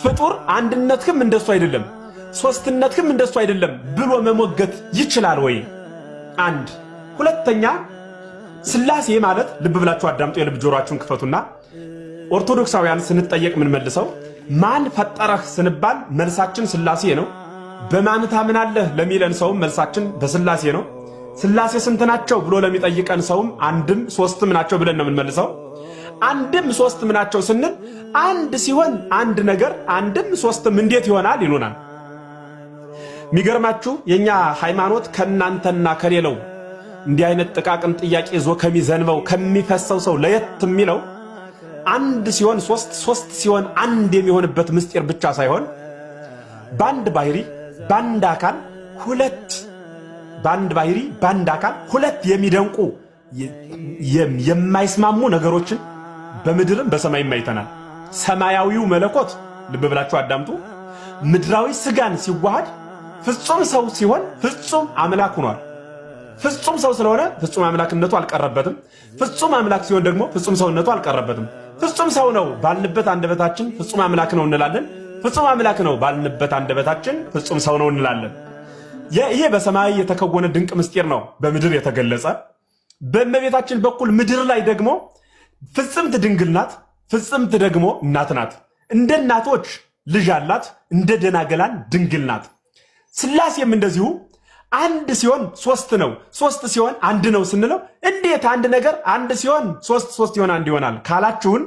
ፍጡር አንድነትክም እንደሱ አይደለም ሶስትነትክም እንደሱ አይደለም ብሎ መሞገት ይችላል ወይ? አንድ ሁለተኛ ስላሴ ማለት ልብ ብላችሁ አዳምጡ፣ የልብ ጆሮአችሁን ክፈቱና ኦርቶዶክሳውያን ስንጠየቅ ምን መልሰው ማን ፈጠረህ ስንባል መልሳችን ስላሴ ነው። በማን ታምናለህ ለሚለን ሰውም መልሳችን በስላሴ ነው። ስላሴ ስንት ናቸው ብሎ ለሚጠይቀን ሰውም አንድም ሶስትም ናቸው ብለን ነው የምንመልሰው። አንድም ሶስትም ናቸው ስንል አንድ ሲሆን አንድ ነገር አንድም ሶስትም እንዴት ይሆናል ይሉናል። የሚገርማችሁ የኛ ሃይማኖት ከናንተና ከሌለው እንዲህ አይነት ጥቃቅን ጥያቄ ዞ ከሚዘንበው ከሚፈሰው ሰው ለየት የሚለው አንድ ሲሆን ሶስት ሶስት ሲሆን አንድ የሚሆንበት ምስጢር ብቻ ሳይሆን ባንድ ባህሪ ባንድ አካል ሁለት ባንድ ባህሪ ባንድ አካል ሁለት የሚደንቁ የማይስማሙ ነገሮችን በምድርም በሰማይም አይተናል። ሰማያዊው መለኮት ልብ ብላችሁ አዳምጡ፣ ምድራዊ ስጋን ሲዋሃድ ፍጹም ሰው ሲሆን ፍጹም አምላክ ሆኗል። ፍጹም ሰው ስለሆነ ፍጹም አምላክነቱ አልቀረበትም። ፍጹም አምላክ ሲሆን ደግሞ ፍጹም ሰውነቱ አልቀረበትም። ፍጹም ሰው ነው ባልንበት አንደበታችን ፍጹም አምላክ ነው እንላለን። ፍጹም አምላክ ነው ባልንበት አንደበታችን ፍጹም ሰው ነው እንላለን። ይሄ በሰማይ የተከወነ ድንቅ ምስጢር ነው በምድር የተገለጸ። በእመቤታችን በኩል ምድር ላይ ደግሞ ፍጽምት ድንግል ናት፣ ፍጽምት ደግሞ እናት ናት። እንደ እናቶች ልጅ አላት፣ እንደ ደናገላን ድንግል ናት። ስላሴም እንደዚሁ አንድ ሲሆን ሶስት ነው፣ ሶስት ሲሆን አንድ ነው ስንለው እንዴት አንድ ነገር አንድ ሲሆን ሶስት ሶስት ይሆን አንድ ይሆናል ካላችሁን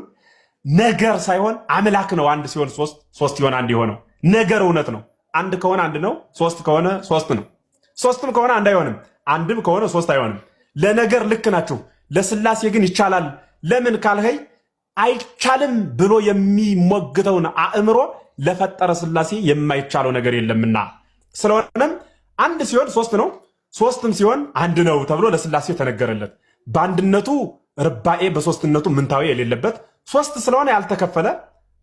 ነገር ሳይሆን አምላክ ነው። አንድ ሲሆን ሶስት ሶስት ይሆን አንድ የሆነው ነገር እውነት ነው። አንድ ከሆነ አንድ ነው፣ ሶስት ከሆነ ሶስት ነው። ሶስትም ከሆነ አንድ አይሆንም፣ አንድም ከሆነ ሶስት አይሆንም። ለነገር ልክ ናችሁ፣ ለስላሴ ግን ይቻላል። ለምን ካልኸይ አይቻልም ብሎ የሚሞግተውን አእምሮ ለፈጠረ ስላሴ የማይቻለው ነገር የለምና ስለሆነም አንድ ሲሆን ሶስት ነው፣ ሶስትም ሲሆን አንድ ነው ተብሎ ለስላሴ ተነገረለት። በአንድነቱ ርባኤ በሶስትነቱ ምንታዊ የሌለበት ሶስት ስለሆነ ያልተከፈለ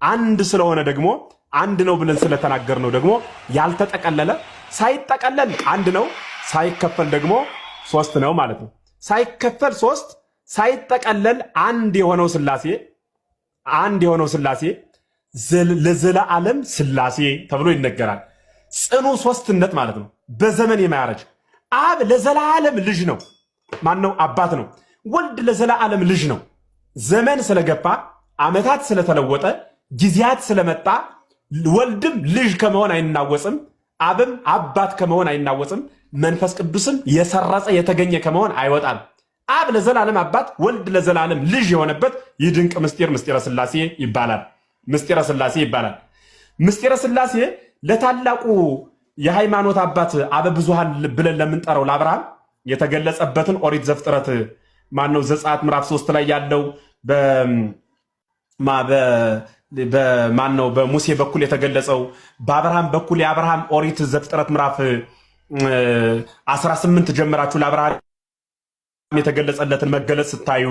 አንድ ስለሆነ ደግሞ አንድ ነው ብለን ስለተናገር ነው ደግሞ ያልተጠቀለለ ሳይጠቀለል አንድ ነው ሳይከፈል ደግሞ ሶስት ነው ማለት ነው። ሳይከፈል ሶስት ሳይጠቀለል አንድ የሆነው ስላሴ ለዘላለም ስላሴ ተብሎ ይነገራል። ጽኑ ሶስትነት ማለት ነው። በዘመን የማያረጅ አብ ለዘላለም ልጅ ነው። ማን ነው? አባት ነው። ወልድ ለዘላለም ልጅ ነው። ዘመን ስለገፋ ዓመታት ስለተለወጠ ጊዜያት ስለመጣ ወልድም ልጅ ከመሆን አይናወጽም፣ አብም አባት ከመሆን አይናወጽም፣ መንፈስ ቅዱስም የሰረጸ የተገኘ ከመሆን አይወጣም። አብ ለዘላለም አባት፣ ወልድ ለዘላለም ልጅ የሆነበት ይህ ድንቅ ምስጢር ምስጢረ ስላሴ ይባላል። ምስጢረ ስላሴ ይባላል። ምስጢረ ስላሴ ለታላቁ የሃይማኖት አባት አበ ብዙሃን ብለን ለምንጠራው ለአብርሃም የተገለጸበትን ኦሪት ዘፍጥረት ማነው ዘጸአት ምዕራፍ 3 ላይ ያለው በማነው በሙሴ በኩል የተገለጸው በአብርሃም በኩል የአብርሃም ኦሪት ዘፍጥረት ምዕራፍ 18 ጀምራችሁ ለአብርሃም የተገለጸለትን መገለጽ ስታዩ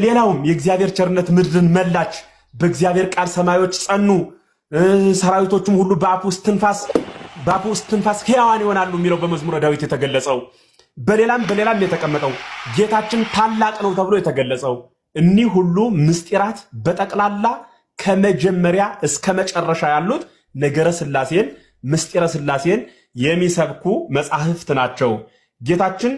ሌላውም የእግዚአብሔር ቸርነት ምድርን መላች፣ በእግዚአብሔር ቃል ሰማዮች ጸኑ፣ ሰራዊቶቹም ሁሉ በአፉ እስትንፋስ ሕያዋን ይሆናሉ የሚለው በመዝሙረ ዳዊት የተገለጸው በሌላም የተቀመጠው ጌታችን ታላቅ ነው ተብሎ የተገለጸው እኒህ ሁሉ ምስጢራት በጠቅላላ ከመጀመሪያ እስከ መጨረሻ ያሉት ነገረ ስላሴን ምስጢረ ስላሴን የሚሰብኩ መጻሕፍት ናቸው። ጌታችን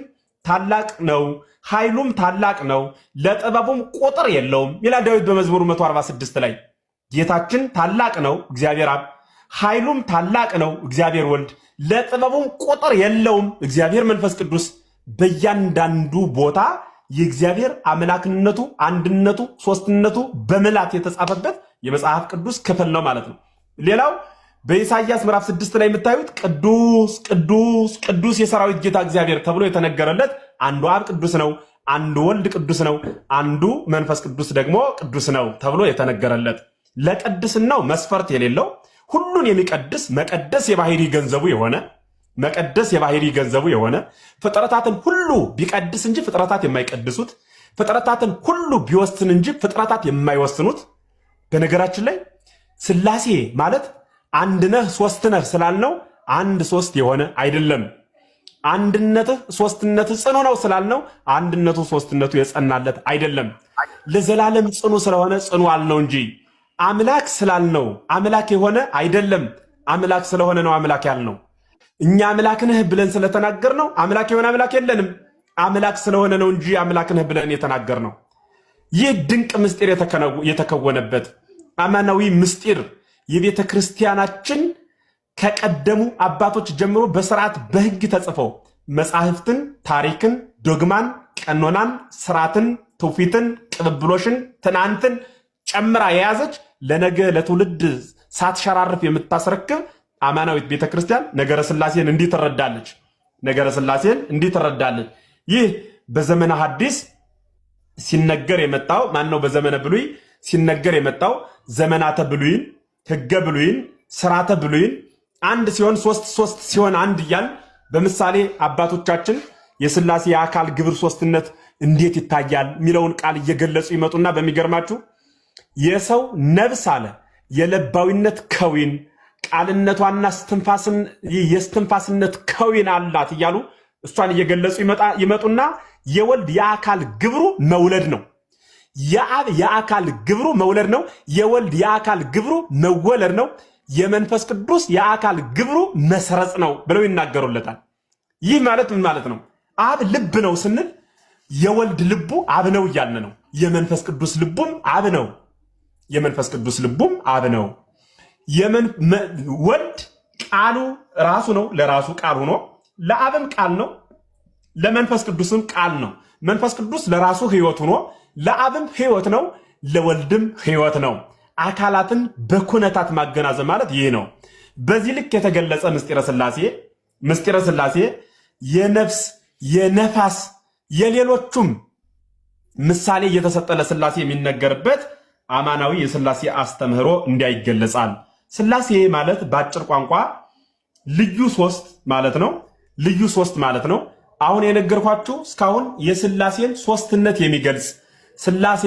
ታላቅ ነው፣ ኃይሉም ታላቅ ነው፣ ለጥበቡም ቁጥር የለውም ይላል ዳዊት በመዝሙሩ 146 ላይ። ጌታችን ታላቅ ነው እግዚአብሔር አብ፣ ኃይሉም ታላቅ ነው እግዚአብሔር ወልድ፣ ለጥበቡም ቁጥር የለውም እግዚአብሔር መንፈስ ቅዱስ። በእያንዳንዱ ቦታ የእግዚአብሔር አምላክነቱ፣ አንድነቱ፣ ሶስትነቱ በምላት የተጻፈበት የመጽሐፍ ቅዱስ ክፍል ነው ማለት ነው። ሌላው በኢሳይያስ ምዕራፍ 6 ላይ የምታዩት ቅዱስ ቅዱስ ቅዱስ የሰራዊት ጌታ እግዚአብሔር ተብሎ የተነገረለት አንዱ አብ ቅዱስ ነው፣ አንዱ ወልድ ቅዱስ ነው፣ አንዱ መንፈስ ቅዱስ ደግሞ ቅዱስ ነው ተብሎ የተነገረለት ለቅድስናው መስፈርት የሌለው ሁሉን የሚቀድስ መቀደስ የባህሪ ገንዘቡ የሆነ ፍጥረታትን ሁሉ ቢቀድስ እንጂ ፍጥረታት የማይቀድሱት፣ ፍጥረታትን ሁሉ ቢወስን እንጂ ፍጥረታት የማይወስኑት። በነገራችን ላይ ስላሴ ማለት አንድ ነህ ሶስት ነህ ስላልነው አንድ ሶስት የሆነ አይደለም። አንድነትህ ሶስትነትህ ጽኑ ነው ስላልነው አንድነቱ ሶስትነቱ የጸናለት አይደለም። ለዘላለም ጽኑ ስለሆነ ጽኑ አልነው እንጂ አምላክ ስላልነው አምላክ የሆነ አይደለም። አምላክ ስለሆነ ነው አምላክ ያልነው። እኛ አምላክ ነህ ብለን ስለተናገርነው አምላክ የሆነ አምላክ የለንም። አምላክ ስለሆነ ነው እንጂ አምላክ ነህ ብለን የተናገርነው። ይህ ድንቅ ምስጢር የተከወነበት አማናዊ ምስጢር የቤተ ክርስቲያናችን ከቀደሙ አባቶች ጀምሮ በስርዓት በሕግ ተጽፈው መጻሕፍትን፣ ታሪክን፣ ዶግማን፣ ቀኖናን፣ ስርዓትን፣ ትውፊትን፣ ቅብብሎሽን፣ ትናንትን ጨምራ የያዘች ለነገ ለትውልድ ሳትሸራርፍ የምታስረክብ አማናዊት ቤተ ክርስቲያን ነገረ ሥላሴን እንዲህ ትረዳለች። ነገረ ሥላሴን እንዲህ ትረዳለች። ይህ በዘመነ ሐዲስ ሲነገር የመጣው ማነው? በዘመነ ብሉይ ሲነገር የመጣው ዘመናተ ብሉይን፣ ሕገ ብሉይን፣ ስርዓተ ብሉይን አንድ ሲሆን ሶስት ሲሆን አንድ እያል በምሳሌ አባቶቻችን የሥላሴ የአካል ግብር ሶስትነት እንዴት ይታያል የሚለውን ቃል እየገለጹ ይመጡና በሚገርማችሁ የሰው ነብስ አለ የለባዊነት ከዊን ቃልነቷና የስትንፋስነት ከዊን አላት እያሉ እሷን እየገለጹ ይመጡና የወልድ የአካል ግብሩ መውለድ ነው። የአብ የአካል ግብሩ መውለድ ነው። የወልድ የአካል ግብሩ መወለድ ነው። የመንፈስ ቅዱስ የአካል ግብሩ መስረጽ ነው ብለው ይናገሩለታል። ይህ ማለት ምን ማለት ነው? አብ ልብ ነው ስንል የወልድ ልቡ አብ ነው እያልን ነው። የመንፈስ ቅዱስ ልቡም አብ ነው። የመንፈስ ቅዱስ ልቡም አብ ነው። ወልድ ቃሉ ራሱ ነው፣ ለራሱ ቃል ሆኖ ለአብም ቃል ነው፣ ለመንፈስ ቅዱስም ቃል ነው። መንፈስ ቅዱስ ለራሱ ሕይወት ሆኖ ለአብም ሕይወት ነው፣ ለወልድም ሕይወት ነው። አካላትን በኩነታት ማገናዘብ ማለት ይህ ነው። በዚህ ልክ የተገለጸ ምስጢረ ሥላሴ የነፍስ የነፋስ የሌሎቹም ምሳሌ እየተሰጠ ለሥላሴ የሚነገርበት አማናዊ የሥላሴ አስተምህሮ እንዲያይገለጻል። ሥላሴ ማለት በአጭር ቋንቋ ልዩ ሶስት ማለት ነው። ልዩ ሶስት ማለት ነው። አሁን የነገርኳችሁ እስካሁን የሥላሴን ሶስትነት የሚገልጽ ሥላሴ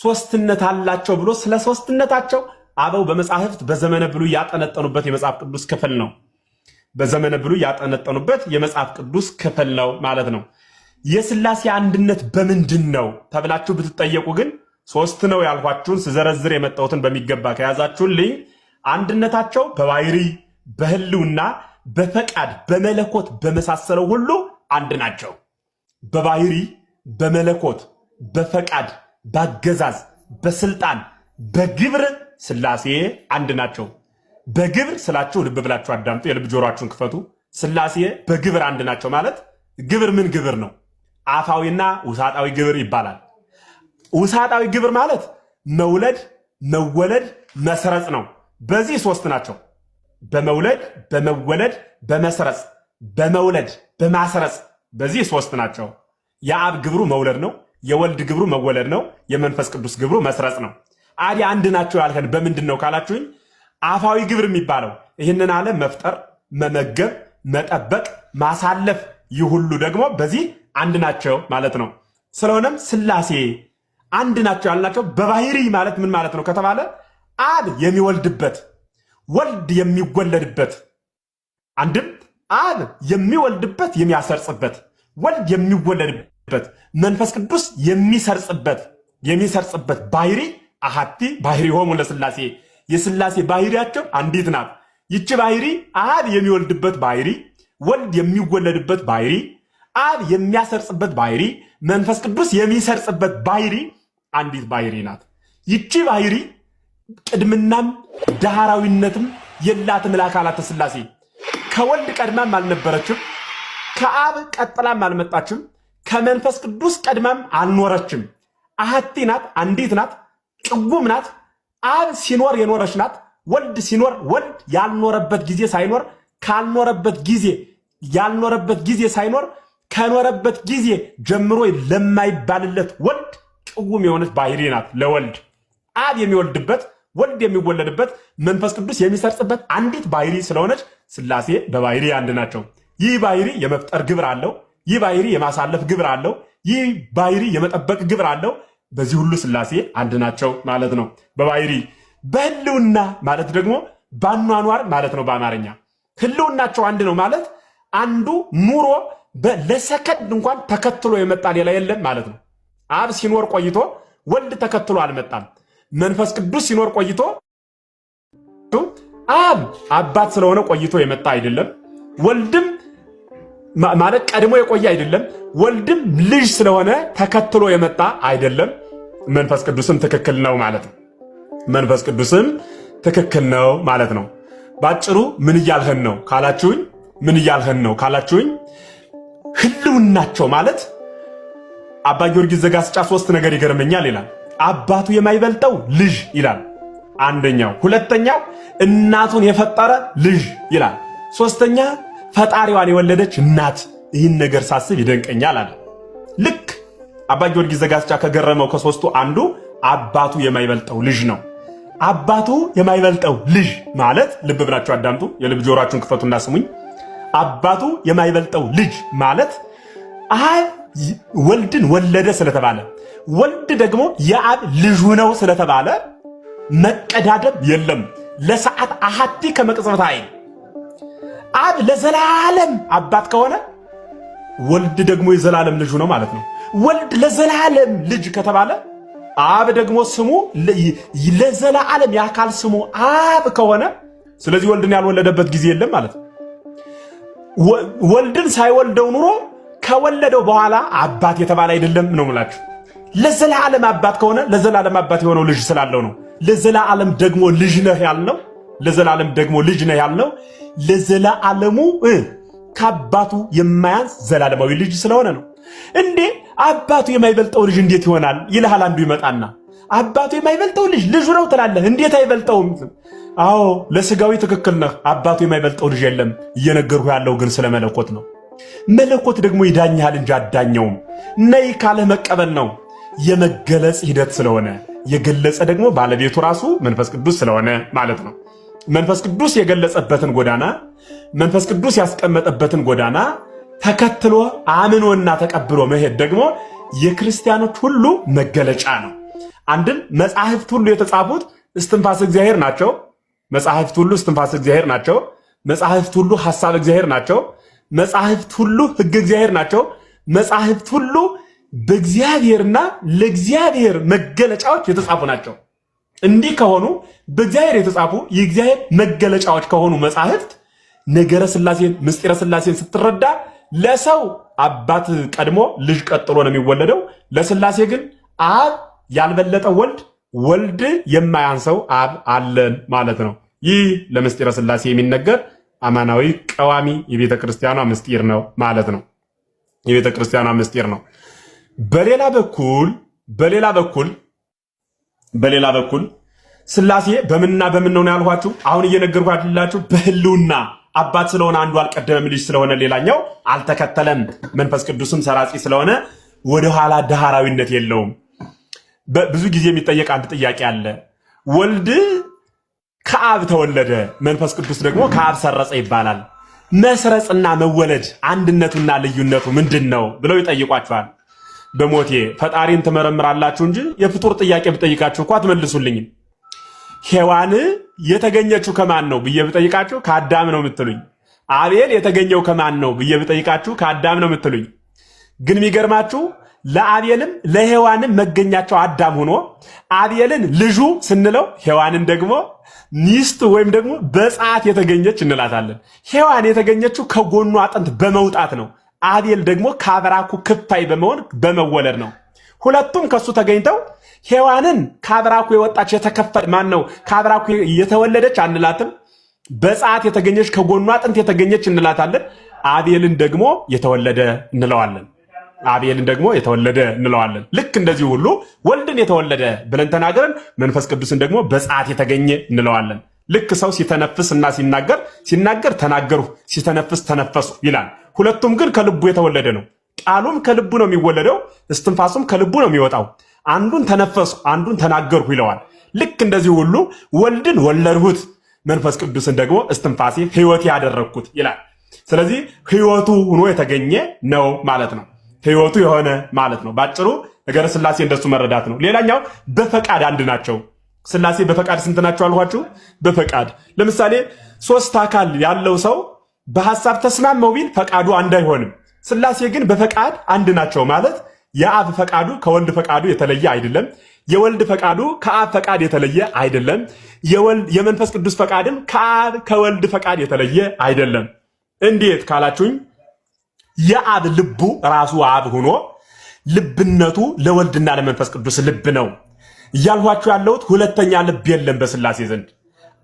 ሶስትነት አላቸው ብሎ ስለ ሶስትነታቸው አበው በመጻሕፍት በዘመነ ብሉይ ያጠነጠኑበት የመጽሐፍ ቅዱስ ክፍል ነው። በዘመነ ብሉይ ያጠነጠኑበት የመጽሐፍ ቅዱስ ክፍል ነው ማለት ነው። የሥላሴ አንድነት በምንድን ነው ተብላችሁ ብትጠየቁ ግን ሶስት ነው ያልኳችሁን ስዘረዝር የመጣሁትን በሚገባ ከያዛችሁልኝ አንድነታቸው በባህሪ በህልውና በፈቃድ በመለኮት በመሳሰለው ሁሉ አንድ ናቸው። በባህሪ በመለኮት በፈቃድ በአገዛዝ በስልጣን በግብር ሥላሴ አንድ ናቸው። በግብር ስላችሁ ልብ ብላችሁ አዳምጡ፣ የልብ ጆሮአችሁን ክፈቱ። ሥላሴ በግብር አንድ ናቸው ማለት ግብር ምን ግብር ነው? አፋዊና ውሳጣዊ ግብር ይባላል። ውሳጣዊ ግብር ማለት መውለድ፣ መወለድ፣ መስረጽ ነው። በዚህ ሶስት ናቸው። በመውለድ፣ በመወለድ፣ በመስረጽ፣ በመውለድ፣ በማስረጽ በዚህ ሶስት ናቸው። የአብ ግብሩ መውለድ ነው። የወልድ ግብሩ መወለድ ነው። የመንፈስ ቅዱስ ግብሩ መስረጽ ነው። አዲ አንድ ናቸው ያልከን በምንድን ነው ካላችሁኝ፣ አፋዊ ግብር የሚባለው ይህንን ዓለም መፍጠር፣ መመገብ፣ መጠበቅ፣ ማሳለፍ፣ ይህ ሁሉ ደግሞ በዚህ አንድ ናቸው ማለት ነው። ስለሆነም ሥላሴ አንድ ናቸው ያልናቸው በባህሪ ማለት ምን ማለት ነው ከተባለ አብ የሚወልድበት ወልድ የሚወለድበት፣ አንድም አብ የሚወልድበት የሚያሰርጽበት፣ ወልድ የሚወለድበት፣ መንፈስ ቅዱስ የሚሰርጽበት ባህሪ አሐቲ ባህሪሆሙ ለሥላሴ የሥላሴ ባህሪያቸው አንዲት ናት። ይቺ ባህሪ አብ የሚወልድበት ባህሪ፣ ወልድ የሚወለድበት ባህሪ፣ አብ የሚያሰርጽበት ባህሪ፣ መንፈስ ቅዱስ የሚሰርጽበት ባህሪ አንዲት ባህሪ ናት። ይቺ ባህሪ ቅድምናም ዳህራዊነትም የላትም ለአካላተ ሥላሴ። ከወልድ ቀድማም አልነበረችም፣ ከአብ ቀጥላም አልመጣችም፣ ከመንፈስ ቅዱስ ቀድማም አልኖረችም። አሐቲ ናት፣ አንዲት ናት፣ ጭጉም ናት። አብ ሲኖር የኖረች ናት። ወልድ ሲኖር ወልድ ያልኖረበት ጊዜ ሳይኖር ካልኖረበት ጊዜ ያልኖረበት ጊዜ ሳይኖር ከኖረበት ጊዜ ጀምሮ ለማይባልለት ወልድ ጭጉም የሆነች ባህሪ ናት ለወልድ። አብ የሚወልድበት ወልድ የሚወለድበት መንፈስ ቅዱስ የሚሰርጽበት አንዲት ባህሪ ስለሆነች ሥላሴ በባህሪ አንድ ናቸው። ይህ ባህሪ የመፍጠር ግብር አለው። ይህ ባህሪ የማሳለፍ ግብር አለው። ይህ ባህሪ የመጠበቅ ግብር አለው። በዚህ ሁሉ ሥላሴ አንድ ናቸው ማለት ነው በባህሪ። በህልውና ማለት ደግሞ ባኗኗር ማለት ነው። በአማርኛ ህልውናቸው አንድ ነው ማለት አንዱ ኑሮ ለሰከንድ እንኳን ተከትሎ የመጣ ሌላ የለም ማለት ነው። አብ ሲኖር ቆይቶ ወልድ ተከትሎ አልመጣም። መንፈስ ቅዱስ ሲኖር ቆይቶ አብ አባት ስለሆነ ቆይቶ የመጣ አይደለም። ወልድም ማለት ቀድሞ የቆየ አይደለም። ወልድም ልጅ ስለሆነ ተከትሎ የመጣ አይደለም። መንፈስ ቅዱስም ትክክል ነው ማለት ነው። መንፈስ ቅዱስም ትክክል ነው ማለት ነው። ባጭሩ ምን እያልህን ነው ካላችሁኝ፣ ህልውናቸው ማለት አባ ጊዮርጊስ ዘጋስጫ 3 ነገር ይገርመኛል ይላል። አባቱ የማይበልጠው ልጅ ይላል አንደኛው። ሁለተኛው እናቱን የፈጠረ ልጅ ይላል። ሶስተኛ ፈጣሪዋን የወለደች እናት። ይህን ነገር ሳስብ ይደንቀኛል አለ። ልክ አባ ጊዮርጊስ ዘጋስጫ ከገረመው ከሶስቱ አንዱ አባቱ የማይበልጠው ልጅ ነው። አባቱ የማይበልጠው ልጅ ማለት ልብ ብላችሁ አዳምጡ፣ የልብ ጆሮአችሁን ክፈቱና ስሙኝ። አባቱ የማይበልጠው ልጅ ማለት አብ ወልድን ወለደ ስለተባለ፣ ወልድ ደግሞ የአብ ልጁ ነው ስለተባለ መቀዳደም የለም። ለሰዓት አሐቲ ከመቅጽበት አይን አብ ለዘላለም አባት ከሆነ ወልድ ደግሞ የዘላለም ልጁ ነው ማለት ነው። ወልድ ለዘላለም ልጅ ከተባለ አብ ደግሞ ስሙ ለዘላለም የአካል ስሙ አብ ከሆነ ስለዚህ ወልድን ያልወለደበት ጊዜ የለም ማለት ነው። ወልድን ሳይወልደው ኑሮ ከወለደው በኋላ አባት የተባለ አይደለም ነው የምላችሁ። ለዘላለም አባት ከሆነ ለዘላለም አባት የሆነው ልጅ ስላለው ነው። ለዘላለም ደግሞ ልጅ ነህ ያልነው ለዘላለሙ ከአባቱ የማያንስ ዘላለማዊ ልጅ ስለሆነ ነው። እንዴ አባቱ የማይበልጠው ልጅ እንዴት ይሆናል ይልሃል አንዱ ይመጣና፣ አባቱ የማይበልጠው ልጅ ልጁ ነው ትላለህ፣ እንዴት አይበልጠውም? አዎ ለስጋዊ ትክክል ነህ፣ አባቱ የማይበልጠው ልጅ የለም። እየነገርኩ ያለው ግን ስለ መለኮት ነው። መለኮት ደግሞ ይዳኝሃል እንጂ አዳኘውም። ነይ ካለህ መቀበል ነው። የመገለጽ ሂደት ስለሆነ የገለጸ ደግሞ ባለቤቱ ራሱ መንፈስ ቅዱስ ስለሆነ ማለት ነው። መንፈስ ቅዱስ የገለጸበትን ጎዳና፣ መንፈስ ቅዱስ ያስቀመጠበትን ጎዳና ተከትሎ አምኖና ተቀብሎ መሄድ ደግሞ የክርስቲያኖች ሁሉ መገለጫ ነው። አንድም መጻሕፍት ሁሉ የተጻፉት እስትንፋስ እግዚአብሔር ናቸው። መጻሕፍት ሁሉ እስትንፋስ እግዚአብሔር ናቸው። መጻሕፍት ሁሉ ሐሳብ እግዚአብሔር ናቸው። መጻሕፍት ሁሉ ሕግ እግዚአብሔር ናቸው። መጻሕፍት ሁሉ በእግዚአብሔርና ለእግዚአብሔር መገለጫዎች የተጻፉ ናቸው። እንዲህ ከሆኑ በእግዚአብሔር የተጻፉ የእግዚአብሔር መገለጫዎች ከሆኑ መጻሕፍት ነገረ ሥላሴን ምስጢረ ሥላሴን ስትረዳ ለሰው አባት ቀድሞ ልጅ ቀጥሎ ነው የሚወለደው። ለሥላሴ ግን አብ ያልበለጠው ወልድ፣ ወልድ የማያንሰው አብ አለን ማለት ነው። ይህ ለምስጢረ ሥላሴ የሚነገር አማናዊ ቀዋሚ የቤተ ክርስቲያኗ ምስጢር ነው ማለት ነው። የቤተ ክርስቲያኗ ምስጢር ነው። በሌላ በኩል ሥላሴ በምንና በምን ነው ያልኋችሁ? አሁን እየነገርኳችሁ በህልውና አባት ስለሆነ አንዱ አልቀደመም፣ ልጅ ስለሆነ ሌላኛው አልተከተለም። መንፈስ ቅዱስም ሰራጺ ስለሆነ ወደኋላ ዳህራዊነት የለውም። ብዙ ጊዜ የሚጠየቅ አንድ ጥያቄ አለ። ወልድ ከአብ ተወለደ፣ መንፈስ ቅዱስ ደግሞ ከአብ ሰረጸ ይባላል። መስረጽና መወለድ አንድነቱና ልዩነቱ ምንድን ነው ብለው ይጠይቋችኋል። በሞቴ ፈጣሪን ትመረምራላችሁ እንጂ የፍጡር ጥያቄ ብጠይቃችሁ እኮ አትመልሱልኝም። ሔዋን የተገኘችው ከማን ነው ብዬ ብጠይቃችሁ ከአዳም ነው የምትሉኝ። አቤል የተገኘው ከማን ነው ብዬ ብጠይቃችሁ ከአዳም ነው የምትሉኝ። ግን የሚገርማችሁ ለአቤልም ለሔዋንም መገኛቸው አዳም ሆኖ አቤልን ልጁ ስንለው ሔዋንን ደግሞ ሚስቱ ወይም ደግሞ በፀዓት የተገኘች እንላታለን። ሔዋን የተገኘችው ከጎኑ አጥንት በመውጣት ነው። አቤል ደግሞ ከአብራኩ ክፋይ በመሆን በመወለድ ነው። ሁለቱም ከሱ ተገኝተው ሔዋንን ከአብራኩ የወጣች የተከፈለ ማን ነው? ከአብራኩ የተወለደች አንላትም። በፀዓት የተገኘች ከጎኑ አጥንት የተገኘች እንላታለን። አቤልን ደግሞ የተወለደ እንለዋለን። ልክ እንደዚህ ሁሉ ወልድን የተወለደ ብለን ተናገረን፣ መንፈስ ቅዱስን ደግሞ በፀዓት የተገኘ እንለዋለን። ልክ ሰው ሲተነፍስ እና ሲናገር ተናገሩ፣ ሲተነፍስ ተነፈሱ ይላል። ሁለቱም ግን ከልቡ የተወለደ ነው። ቃሉም ከልቡ ነው የሚወለደው፣ እስትንፋሱም ከልቡ ነው የሚወጣው። አንዱን ተነፈሱ፣ አንዱን ተናገርሁ ይለዋል። ልክ እንደዚህ ሁሉ ወልድን ወለድሁት፣ መንፈስ ቅዱስን ደግሞ እስትንፋሴ ሕይወት ያደረግኩት ይላል። ስለዚህ ሕይወቱ ሆኖ የተገኘ ነው ማለት ነው። ሕይወቱ የሆነ ማለት ነው። ባጭሩ ነገረ ሥላሴ እንደሱ መረዳት ነው። ሌላኛው በፈቃድ አንድ ናቸው። ሥላሴ በፈቃድ ስንት ናቸው አልኋችሁ? በፈቃድ ለምሳሌ 3 አካል ያለው ሰው በሐሳብ ተስማመው ቢል ፈቃዱ አንድ አይሆንም። ሥላሴ ግን በፈቃድ አንድ ናቸው ማለት የአብ ፈቃዱ ከወልድ ፈቃዱ የተለየ አይደለም። የወልድ ፈቃዱ ከአብ ፈቃድ የተለየ አይደለም። የመንፈስ ቅዱስ ፈቃድም ከአብ ከወልድ ፈቃድ የተለየ አይደለም። እንዴት ካላችሁኝ የአብ ልቡ ራሱ አብ ሆኖ ልብነቱ ለወልድና ለመንፈስ ቅዱስ ልብ ነው እያልኋችሁ ያለሁት። ሁለተኛ ልብ የለም በስላሴ ዘንድ።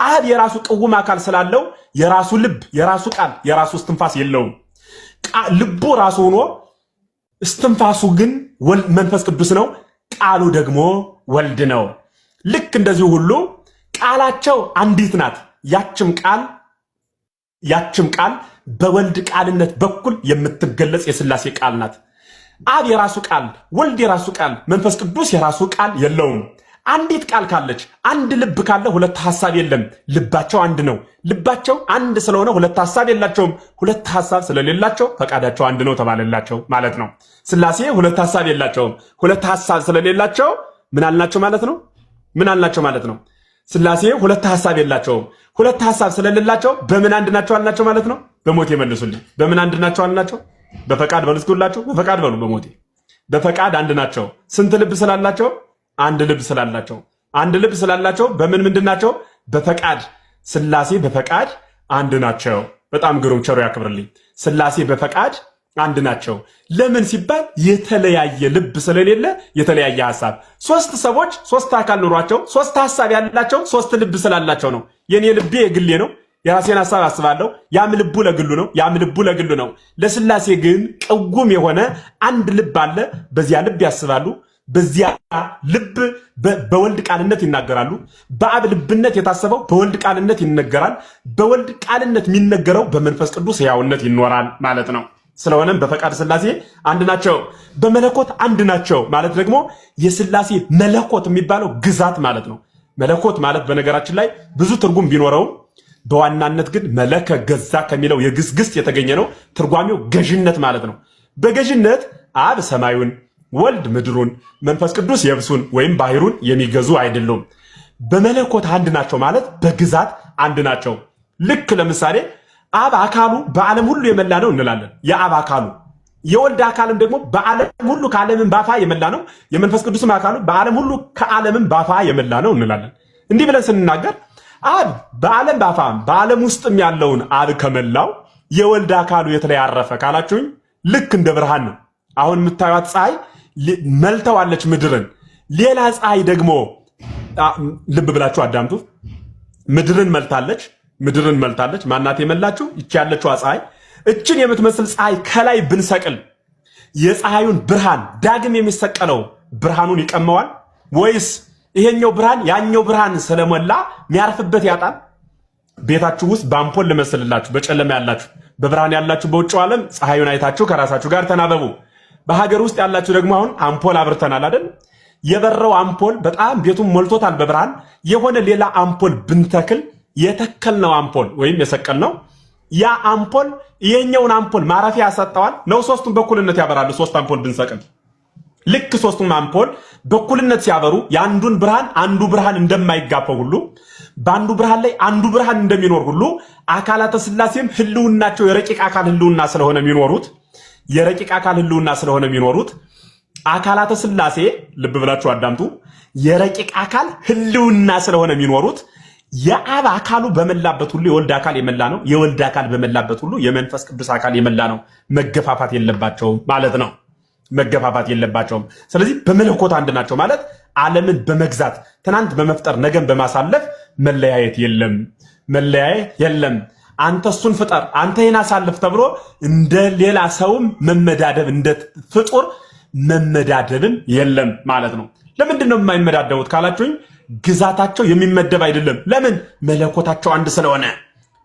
አብ የራሱ ቅውም አካል ስላለው የራሱ ልብ፣ የራሱ ቃል፣ የራሱ እስትንፋስ የለውም። ልቡ ራሱ ሆኖ እስትንፋሱ ግን መንፈስ ቅዱስ ነው። ቃሉ ደግሞ ወልድ ነው። ልክ እንደዚሁ ሁሉ ቃላቸው አንዲት ናት። ያችም ቃል በወልድ ቃልነት በኩል የምትገለጽ የስላሴ ቃል ናት። አብ የራሱ ቃል፣ ወልድ የራሱ ቃል፣ መንፈስ ቅዱስ የራሱ ቃል የለውም። አንዲት ቃል ካለች፣ አንድ ልብ ካለ ሁለት ሐሳብ የለም። ልባቸው አንድ ነው። ልባቸው አንድ ስለሆነ ሁለት ሐሳብ የላቸውም። ሁለት ሐሳብ ስለሌላቸው ፈቃዳቸው አንድ ነው ተባለላቸው ማለት ነው። ስላሴ ሁለት ሐሳብ የላቸውም። ሁለት ሐሳብ ስለሌላቸው ምን አልናቸው ማለት ነው? ምን አልናቸው ማለት ነው? ስላሴ ሁለት ሐሳብ የላቸውም። ሁለት ሐሳብ ስለሌላቸው በምን አንድ ናቸው አልናቸው ማለት ነው? በሞቴ መልሱልኝ። በምን አንድ ናቸው አልናቸው? በፈቃድ በሉ እስኪሁላችሁ። በፈቃድ በሉ። በሞቴ በፈቃድ አንድ ናቸው። ስንት ልብ ስላላቸው? አንድ ልብ ስላላቸው። አንድ ልብ ስላላቸው በምን ምንድን ናቸው? በፈቃድ። ስላሴ በፈቃድ አንድ ናቸው። በጣም ግሩም፣ ቸሩ ያክብርልኝ። ስላሴ በፈቃድ አንድ ናቸው። ለምን ሲባል የተለያየ ልብ ስለሌለ የተለያየ ሐሳብ። ሶስት ሰዎች ሶስት አካል ኑሯቸው ሶስት ሐሳብ ያላቸው ሶስት ልብ ስላላቸው ነው። የኔ ልቤ የግሌ ነው፣ የራሴን ሐሳብ አስባለሁ። ያም ልቡ ለግሉ ነው፣ ያም ልቡ ለግሉ ነው። ለስላሴ ግን ቅውም የሆነ አንድ ልብ አለ። በዚያ ልብ ያስባሉ። በዚያ ልብ በወልድ ቃልነት ይናገራሉ። በአብ ልብነት የታሰበው በወልድ ቃልነት ይነገራል። በወልድ ቃልነት የሚነገረው በመንፈስ ቅዱስ ሕያውነት ይኖራል ማለት ነው። ስለሆነም በፈቃድ ስላሴ አንድ ናቸው። በመለኮት አንድ ናቸው ማለት ደግሞ የስላሴ መለኮት የሚባለው ግዛት ማለት ነው። መለኮት ማለት በነገራችን ላይ ብዙ ትርጉም ቢኖረውም በዋናነት ግን መለከ ገዛ ከሚለው የግስ ግስ የተገኘ ነው። ትርጓሜው ገዥነት ማለት ነው። በገዥነት አብ ሰማዩን፣ ወልድ ምድሩን፣ መንፈስ ቅዱስ የብሱን ወይም ባህሩን የሚገዙ አይደሉም። በመለኮት አንድ ናቸው ማለት በግዛት አንድ ናቸው። ልክ ለምሳሌ አብ አካሉ በዓለም ሁሉ የመላ ነው እንላለን። የአብ አካሉ የወልድ አካልም ደግሞ በዓለም ሁሉ ከዓለምም ባፋ የመላ ነው። የመንፈስ ቅዱስም አካሉ በዓለም ሁሉ ከዓለምም ባፋ የመላ ነው እንላለን። እንዲህ ብለን ስንናገር አብ በዓለም ባፋ በዓለም ውስጥም ያለውን አብ ከመላው የወልድ አካሉ የተለያረፈ ካላችሁኝ ልክ እንደ ብርሃን ነው። አሁን የምታዩት ፀሐይ መልተዋለች ምድርን። ሌላ ፀሐይ ደግሞ ልብ ብላችሁ አዳምጡ። ምድርን መልታለች። ማናት የመላችሁ? ይቺ ያለችው ፀሐይ። እችን የምትመስል ፀሐይ ከላይ ብንሰቅል የፀሐዩን ብርሃን ዳግም የሚሰቀለው ብርሃኑን ይቀመዋል ወይስ ይሄኛው ብርሃን ያኛው ብርሃን ስለሞላ የሚያርፍበት ያጣል? ቤታችሁ ውስጥ በአምፖል ልመስልላችሁ፣ በጨለማ ያላችሁ፣ በብርሃን ያላችሁ በውጭው ዓለም ፀሐዩን አይታችሁ ከራሳችሁ ጋር ተናበቡ። በሀገር ውስጥ ያላችሁ ደግሞ አሁን አምፖል አብርተናል አይደል? የበረው አምፖል በጣም ቤቱን ሞልቶታል በብርሃን። የሆነ ሌላ አምፖል ብንተክል የተከልነው አምፖል ወይም የሰቀልነው ያ አምፖል የኛውን አምፖል ማረፊያ ያሰጠዋል ነው? ሶስቱም በኩልነት ያበራሉ። ሶስት አምፖል ብንሰቅል ልክ ሶስቱም አምፖል በኩልነት ሲያበሩ የአንዱን ብርሃን አንዱ ብርሃን እንደማይጋፈው ሁሉ በአንዱ ብርሃን ላይ አንዱ ብርሃን እንደሚኖር ሁሉ አካላተ ስላሴም ህልውናቸው የረቂቅ አካል ህልውና ስለሆነ የሚኖሩት አካላተ ስላሴ ልብ ብላችሁ አዳምጡ። የረቂቅ አካል ህልውና ስለሆነ የሚኖሩት የአብ አካሉ በመላበት ሁሉ የወልድ አካል የመላ ነው። የወልድ አካል በመላበት ሁሉ የመንፈስ ቅዱስ አካል የመላ ነው። መገፋፋት የለባቸውም ማለት ነው። መገፋፋት የለባቸውም። ስለዚህ በመለኮት አንድ ናቸው ማለት ዓለምን በመግዛት ትናንት በመፍጠር ነገን በማሳለፍ መለያየት የለም። አንተ እሱን ፍጠር፣ አንተ ይህን አሳልፍ ተብሎ እንደ ሌላ ሰውም መመዳደብ፣ እንደ ፍጡር መመዳደብም የለም ማለት ነው። ለምንድን ነው የማይመዳደቡት ካላችሁኝ፣ ግዛታቸው የሚመደብ አይደለም። ለምን? መለኮታቸው አንድ ስለሆነ።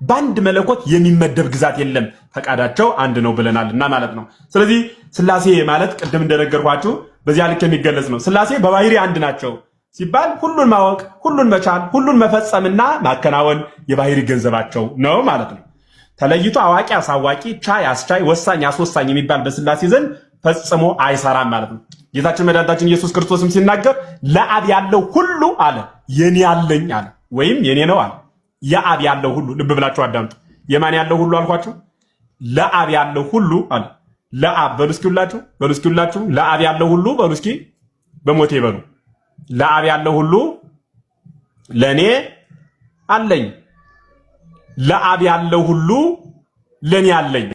በአንድ መለኮት የሚመደብ ግዛት የለም። ፈቃዳቸው አንድ ነው ብለናልና ማለት ነው። ስለዚህ ስላሴ ማለት ቅድም እንደነገርኳችሁ በዚያ ልክ የሚገለጽ ነው። ስላሴ በባህሪ አንድ ናቸው ሲባል ሁሉን ማወቅ፣ ሁሉን መቻል፣ ሁሉን መፈጸምና ማከናወን የባህሪ ገንዘባቸው ነው ማለት ነው። ተለይቶ አዋቂ፣ አሳዋቂ፣ ቻይ፣ አስቻይ፣ ወሳኝ፣ አስወሳኝ የሚባል በስላሴ ዘንድ ፈጽሞ አይሰራም ማለት ነው። ጌታችን መድኃኒታችን ኢየሱስ ክርስቶስም ሲናገር ለአብ ያለው ሁሉ አለ የኔ ያለኝ አለ ወይም የኔ ነው አለ። የአብ ያለው ሁሉ ልብ ብላችሁ አዳምጡ። የማን ያለው ሁሉ አልኳችሁ? ለአብ ያለው ሁሉ አለ። ለአብ በሉ እስኪ ሁላችሁ ለአብ ያለው ሁሉ በሉ እስኪ በሞቴ በሉ። ለአብ ያለው ሁሉ ለኔ አለኝ፣ ለአብ ያለው ሁሉ ለኔ አለኝ።